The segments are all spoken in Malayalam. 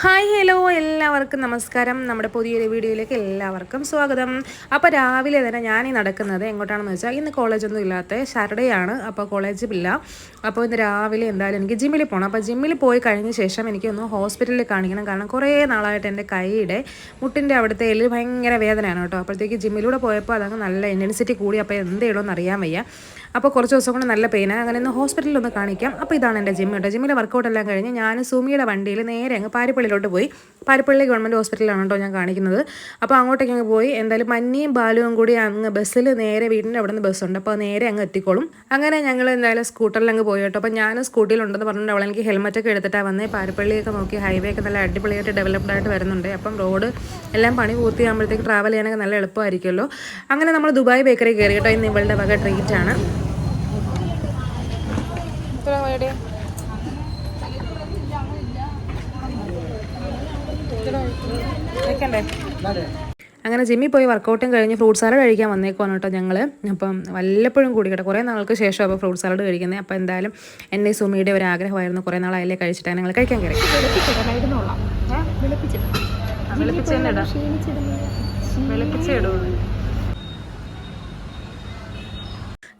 ഹായ് ഹലോ എല്ലാവർക്കും നമസ്കാരം. നമ്മുടെ പുതിയൊരു വീഡിയോയിലേക്ക് എല്ലാവർക്കും സ്വാഗതം. അപ്പോൾ രാവിലെ തന്നെ ഞാനീ നടക്കുന്നത് എങ്ങോട്ടാണെന്ന് വെച്ചാൽ ഇന്ന് കോളേജൊന്നും ഇല്ലാത്ത സാറ്റർഡേ ആണ്. അപ്പോൾ കോളേജ് ഇല്ല. അപ്പോൾ ഇന്ന് രാവിലെ എന്തായാലും എനിക്ക് ജിമ്മിൽ പോകണം. അപ്പോൾ ജിമ്മിൽ പോയി കഴിഞ്ഞ ശേഷം എനിക്കൊന്ന് ഹോസ്പിറ്റലിൽ കാണിക്കണം. കാരണം കുറേ നാളായിട്ട് എൻ്റെ കൈയുടെ മുട്ടിൻ്റെ അവിടുത്തെ എല്ല് ഭയങ്കര വേദനയാണ് കേട്ടോ. അപ്പോഴത്തേക്ക് ജിമ്മിലൂടെ പോയപ്പോൾ അതങ്ങ് നല്ല ഇൻറ്റൻസിറ്റി കൂടി. അപ്പോൾ എന്ത് ചെയ്യണമെന്ന് അറിയാൻ വയ്യ. അപ്പോൾ കുറച്ച് ദിവസം കൊണ്ട് നല്ല പെയിനാണ്. അങ്ങനെ ഒന്ന് ഹോസ്പിറ്റലിൽ ഒന്ന് കാണിക്കാം. അപ്പോൾ ഇതാണ് എൻ്റെ ജിം കേട്ടോ. ജിമ്മിലെ വർക്കൗട്ട് എല്ലാം കഴിഞ്ഞ് ഞാൻ സുമിയുടെ വണ്ടിയിൽ നേരെ അങ്ങ് പാരിപ്പള്ളിയിലോട്ട് പോയി. പാരിപ്പള്ളി ഗവൺമെൻറ് ഹോസ്പിറ്റലാണ് കേട്ടോ ഞാൻ കാണിക്കുന്നത്. അപ്പോൾ അങ്ങോട്ടേക്ക് അങ്ങ് പോയി എന്തായാലും മഞ്ഞയും ബാലുവും കൂടി അങ്ങ് ബസ്സിൽ നേരെ വീടിൻ്റെ അവിടെ നിന്ന് ബസ്സുണ്ട്. അപ്പോൾ നേരെ അങ്ങ് എത്തിക്കോളും. അങ്ങനെ ഞങ്ങൾ എന്തായാലും സ്കൂട്ടറിൽ അങ്ങ് പോയി കേട്ടോ. അപ്പോൾ ഞാൻ സ്കൂട്ടിയിലുണ്ടെന്ന് പറഞ്ഞിട്ട് അവൾ എനിക്ക് ഹെൽമെറ്റൊക്കെ എടുത്തിട്ടാണ് വന്നേ. പാരിപ്പള്ളിയൊക്കെ നോക്കി ഹൈവേ ഒക്കെ നല്ല അടിപൊളിയായിട്ട് ഡെവലപ്ഡ് ആയിട്ട് വരുന്നുണ്ട്. അപ്പം റോഡ് എല്ലാം പണി പൂർത്തിയാകുമ്പോഴത്തേക്ക് ട്രാവൽ ചെയ്യാനൊക്കെ നല്ല എളുപ്പമായിരിക്കുമല്ലോ. അങ്ങനെ നമ്മൾ ദുബായ് ബേക്കറി കയറി കേട്ടോ. ഇന്ന് ഇവളുടെ വക ട്രീറ്റാണ്. അങ്ങനെ ജിമ്മിൽ പോയി വർക്കൗട്ടും കഴിഞ്ഞ് ഫ്രൂട്ട് സാലഡ് കഴിക്കാൻ വന്നേക്കുവാണ് കേട്ടോ ഞങ്ങൾ. അപ്പം വല്ലപ്പോഴും കൂടി കേട്ടോ, കുറേ നാൾക്ക് ശേഷം അപ്പോൾ ഫ്രൂട്ട് സാലഡ് കഴിക്കുന്നത്. അപ്പോൾ എന്തായാലും എൻ്റെ സുമിയുടെ ഒരു ആഗ്രഹമായിരുന്നു, കുറേ നാളായാലേ കഴിച്ചിട്ടാണ് ഞങ്ങൾ കഴിക്കാൻ കയറി.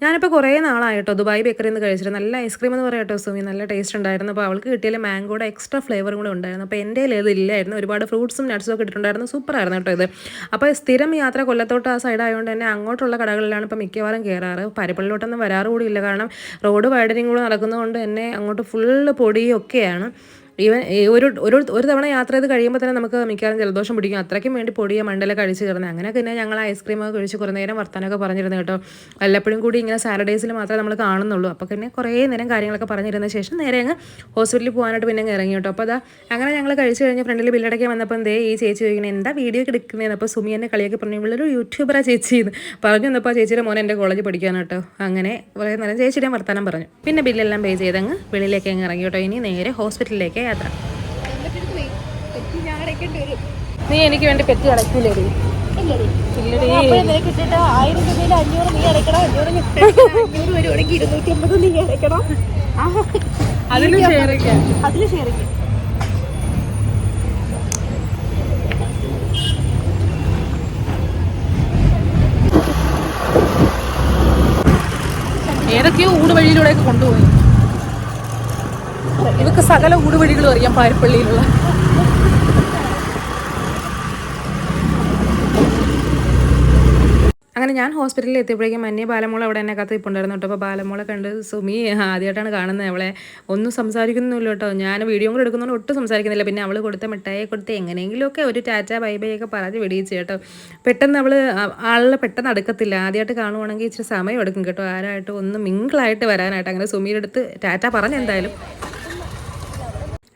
ഞാനിപ്പോൾ കുറേ നാളായിട്ടോ ദുബായ് ബേക്കറിയിൽ നിന്ന് കഴിച്ചിട്ട്. നല്ല ഐസ്ക്രീം എന്ന് പറയാം കേട്ടോ സുമി, നല്ല ടേസ്റ്റ് ഉണ്ടായിരുന്നു. അപ്പോൾ അവൾക്ക് കിട്ടിയാൽ മാംഗോയുടെ എക്സ്ട്രാ ഫ്ലേവറും കൂടെ ഉണ്ടായിരുന്നു. അപ്പോൾ എൻ്റെ ഇത് ഇല്ലായിരുന്നു. ഒരുപാട് ഫ്രൂട്ട്സും നട്ട്സും ഒക്കെ ഇട്ടിട്ടുണ്ടായിരുന്നു. സൂപ്പറായിരുന്നു കേട്ടോ ഇത്. അപ്പോൾ സ്ഥിരം യാത്ര കൊല്ലത്തോട്ട് ആ സൈഡ് ആയതുകൊണ്ട് തന്നെ അങ്ങോട്ടുള്ള കടകളിലാണ് ഇപ്പോൾ മിക്കവാറും കയറാറ്. പാരിപ്പള്ളിലോട്ടൊന്നും വരാറ് കൂടിയില്ല. കാരണം റോഡ് വൈഡനിങ് കൂടെ നടക്കുന്നതുകൊണ്ട് തന്നെ അങ്ങോട്ട് ഫുള്ള് പൊടിയൊക്കെയാണ്. ഈവൻ ഒരു തവണ യാത്ര ചെയ്ത് കഴിയുമ്പോൾ തന്നെ നമുക്ക് മിക്കവാറും ജലദോഷം പിടിക്കും. അത്രയ്ക്കും വേണ്ടി പൊടിയ മണ്ടലൊക്കെ കഴിച്ച് കയറുന്നത്. അങ്ങനെയൊക്കെ തന്നെ ഞങ്ങൾ ഐസ്ക്രീമൊക്കെ കഴിച്ച് കുറേ നേരം വർത്താനൊക്കെ പറഞ്ഞിരുന്നു കേട്ടോ. വല്ലപ്പോഴും കൂടി ഇങ്ങനെ സാറ്റർഡേസിൽ മാത്രമേ നമ്മൾ കാണുന്നുള്ളൂ. അപ്പോൾ പിന്നെ കുറേ നേരം കാര്യങ്ങളൊക്കെ പറഞ്ഞിരുന്ന ശേഷം നേരെ അങ്ങ് ഹോസ്പിറ്റലിൽ പോകാനായിട്ട് പിന്നെ ഇറങ്ങി കേട്ടോ. അപ്പോൾ അതാ അങ്ങനെ ഞങ്ങൾ കഴിച്ച് കഴിഞ്ഞ് ഫ്രണ്ടിൽ ബില്ലടയ്ക്കാൻ വന്നപ്പോൾ എന്തേ ഈ ചേച്ചി ചോദിക്കണേ എന്താ വീഡിയോ ഒക്കെ എടുക്കുന്നതെന്ന്. അപ്പോൾ സുമി എന്നെ കളിയൊക്കെ പറഞ്ഞു, ഇവളൊരു യൂട്യൂബറാ ചേച്ചി എന്ന് പറഞ്ഞു വന്നപ്പോൾ ആ ചേച്ചിയുടെ മോനെ എൻ്റെ കോളേജിൽ പഠിക്കാൻ കേട്ടോ. അങ്ങനെ കുറേ നേരം ചേച്ചിയുടെ വർത്താനം പറഞ്ഞു. പിന്നെ ബില്ലെല്ലാം പേ ചെയ്തങ്ങ് വെളിയിലേക്ക് അങ്ങ് ഇറങ്ങി കേട്ടോ. ഇനി നേരെ ഹോസ്പിറ്റലിലേക്ക് യാത്ര. നീ എനിക്ക് വേണ്ടി പെറ്റി അടക്കില്ലേ? അതിലും ഷെയർ ഏതൊക്കെയോ ഊടുവഴിയിലൂടെയൊക്കെ കൊണ്ടുപോയി. ഇവർക്ക് സകല ഊടുവഴികളും അറിയാം പാരിപ്പള്ളിയിലുള്ള. അങ്ങനെ ഞാൻ ഹോസ്പിറ്റലിൽ എത്തിയപ്പോഴേക്കും മഞ്ഞ ബാലമോൾ അവിടെ എന്നെ കത്തിപ്പുണ്ടായിരുന്നു കേട്ടോ. അപ്പോൾ ബാലമോളെ കണ്ട് സുമി ആദ്യമായിട്ടാണ് കാണുന്നത്. അവളെ ഒന്നും സംസാരിക്കുന്നില്ല കേട്ടോ. ഞാൻ വീഡിയോ കൂടെ എടുക്കുന്നതുകൊണ്ട് ഒട്ടും സംസാരിക്കുന്നില്ല. പിന്നെ അവൾ കൊടുത്ത മിഠായിയെ കൊടുത്ത് എങ്ങനെയെങ്കിലുമൊക്കെ ഒരു ടാറ്റ ബൈ ബൈ ഒക്കെ പറഞ്ഞ് വെടിയിച്ച് കേട്ടോ. പെട്ടെന്ന് അവൾ ആളിൽ പെട്ടെന്ന് അടുക്കത്തില്ല. ആദ്യമായിട്ട് കാണുവാണെങ്കിൽ ഇച്ചിരി സമയം എടുക്കും കേട്ടോ. ആരായിട്ട് ഒന്ന് മിങ്കിളായിട്ട് വരാനായിട്ട്. അങ്ങനെ സുമിയുടെ അടുത്ത് ടാറ്റ പറഞ്ഞ് എന്തായാലും.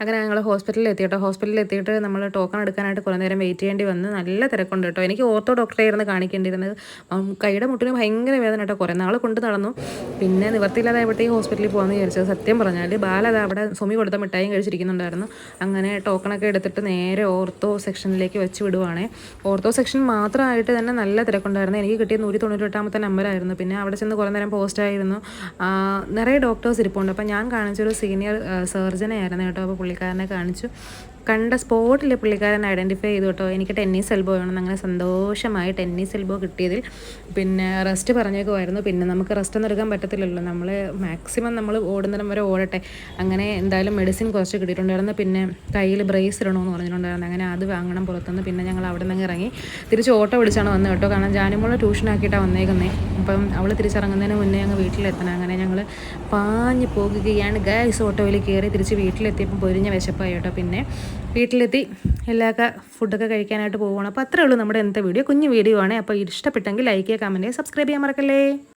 അങ്ങനെ ഞങ്ങൾ ഹോസ്പിറ്റലിൽ എത്തി കേട്ടോ. ഹോസ്പിറ്റലിൽ എത്തിയിട്ട് നമ്മൾ ടോക്കൺ എടുക്കാനായിട്ട് കുറേ നേരം വെയിറ്റ് ചെയ്യേണ്ടി വന്ന്. നല്ല തിരക്കുണ്ട് കേട്ടോ. എനിക്ക് ഓർത്തോ ഡോക്ടറെ ആയിരുന്നു കാണിക്കേണ്ടിയിരുന്നത്. കൈയുടെ മുട്ടിന് ഭയങ്കര വേദന കേട്ടോ. കുറേ നാൾ കൊണ്ട് നടന്നു. പിന്നെ നിവർത്തിയില്ലാതായപ്പോഴത്തേക്ക് ഹോസ്പിറ്റലിൽ പോകാമെന്ന് വിചാരിച്ചത്. സത്യം പറഞ്ഞാൽ ബാലത അവിടെ സുമി കൊടുത്ത മിഠായും കഴിച്ചിരിക്കുന്നുണ്ടായിരുന്നു. അങ്ങനെ ടോക്കണൊക്കെ എടുത്തിട്ട് നേരെ ഓർത്തോ സെക്ഷനിലേക്ക് വെച്ച് വിടുവാണേ. ഓർത്തോ സെക്ഷൻ മാത്രമായിട്ട് തന്നെ നല്ല തിരക്കുണ്ടായിരുന്നു. എനിക്ക് കിട്ടിയ 198ാമത്തെ നമ്പറായിരുന്നു. പിന്നെ അവിടെ ചെന്ന് കുറേ നേരം പോസ്റ്റായിരുന്നു. നിറയെ ഡോക്ടേഴ്സ് ഇരിപ്പുണ്ട്. അപ്പോൾ ഞാൻ കാണിച്ചൊരു സീനിയർ സർജനെ ആയിരുന്നു കേട്ടോ. അപ്പോൾ പുള്ളിക്കാരനെ കാണിച്ചു. കണ്ട സ്പോട്ടിൽ പുള്ളിക്കാരൻ ഐഡൻറ്റിഫൈ ചെയ്തു കേട്ടോ. എനിക്ക് ടെന്നീസ് എൽബോ വേണമെന്ന്. അങ്ങനെ സന്തോഷമായി ടെന്നീസ് എൽബോ കിട്ടിയതിൽ. പിന്നെ റെസ്റ്റ് പറഞ്ഞേക്കുമായിരുന്നു. പിന്നെ നമുക്ക് റെസ്റ്റ് ഒന്നും എടുക്കാൻ പറ്റത്തില്ലല്ലോ. നമ്മൾ മാക്സിമം നമ്മൾ ഓടുന്നിടം വരെ ഓടട്ടെ. അങ്ങനെ എന്തായാലും മെഡിസിൻ കുറച്ച് കിട്ടിയിട്ടുണ്ടായിരുന്നു. പിന്നെ കയ്യിൽ ബ്രേസ് ഇടണമെന്ന് പറഞ്ഞിട്ടുണ്ടായിരുന്നു. അങ്ങനെ അത് വാങ്ങണം പുറത്തുനിന്ന്. പിന്നെ ഞങ്ങൾ അവിടെ നിന്ന് ഇറങ്ങി തിരിച്ച് ഓട്ടോ വിളിച്ചാണ് വന്നത് കേട്ടോ. കാരണം ജാനുമോളെ ട്യൂഷനാക്കിയിട്ടാണ് വന്നേക്കുന്നത്. അപ്പം അവൾ തിരിച്ചിറങ്ങുന്നതിന് മുന്നേ ഞങ്ങൾ വീട്ടിലെത്തണം. അങ്ങനെ ഞങ്ങൾ പാഞ്ഞ് പോകുകയാണ് ഗൈസ്. ഓട്ടോയിൽ കയറി തിരിച്ച് വീട്ടിലെത്തിയപ്പോൾ പൊരിഞ്ഞ വിശപ്പായി കേട്ടോ. പിന്നെ വീട്ടിലെത്തി എല്ലാ ഫുഡൊക്കെ കഴിക്കാനായിട്ട് പോവുകയാണ്. അപ്പോൾ അത്രേ ഉള്ളൂ നമ്മുടെ ഇന്നത്തെ വീഡിയോ. കുഞ്ഞു വീഡിയോ ആണ്. അപ്പോൾ ഇഷ്ടപ്പെട്ടെങ്കിൽ ലൈക്ക് ചെയ്യുക, കമൻറ്റ് ചെയ്യുക, സബ്സ്ക്രൈബ് ചെയ്യാൻ മറക്കല്ലേ.